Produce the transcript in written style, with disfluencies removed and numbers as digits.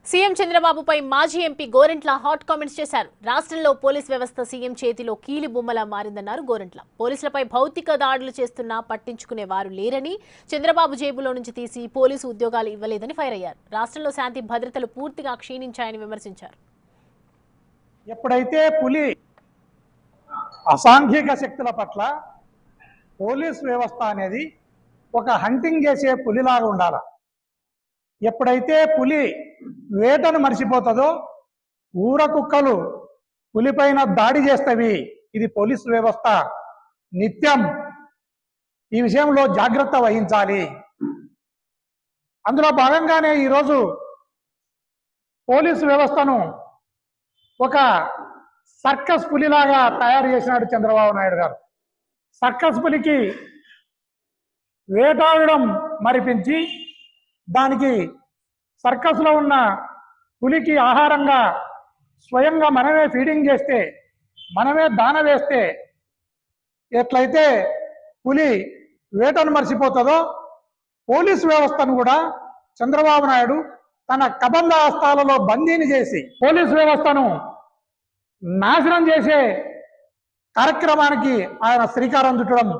CM చంద్రబాబుపై మాజీ MP Gorantla hot comments చేశారు. రాష్ట్రంలో పోలీస్ వ్యవస్థ సీఎం చేతిలో కీలి బొమ్మలా మారిందన్నారు గోరంట్ల. పోలీసులపై భౌతిక దాడులు చేస్తున్నా పట్టించుకునే వారు లేరని, చంద్రబాబు జేబులో నుంచి తీసి పోలీసు ఉద్యోగాలు ఇవ్వలేదని ఫైర్ అయ్యారు. రాష్ట్రంలో శాంతి భద్రతలు పూర్తిగా క్షీణించాయని విమర్శించారు. ఎప్పుడైతే పులి అసాంఘిక శక్తుల పట్ల పోలీస్ వ్యవస్థ అనేది ఒక హంటింగ్ చేసే పులిలాగా ఉండాలి. ఎప్పుడైతే పులి వేటను మర్చిపోతుందో ఊర కుక్కలు పులిపైన దాడి చేస్తవి. ఇది పోలీసు వ్యవస్థ నిత్యం ఈ విషయంలో జాగ్రత్త వహించాలి. అందులో భాగంగానే ఈరోజు పోలీసు వ్యవస్థను ఒక సర్కస్ పులిలాగా తయారు చేసినాడు చంద్రబాబు నాయుడు గారు. సర్కస్ పులికి వేటాడడం మరిపించి దానికి సర్కస్లో ఉన్న పులికి ఆహారంగా స్వయంగా మనమే ఫీడింగ్ చేస్తే, మనమే దాన వేస్తే ఎట్లయితే పులి వేటను మర్చిపోతుందో పోలీసు వ్యవస్థను కూడా చంద్రబాబు నాయుడు తన కబంధ హస్తాలలో బందీని చేసి పోలీసు వ్యవస్థను నాశనం చేసే కార్యక్రమానికి ఆయన శ్రీకారం చుట్టడం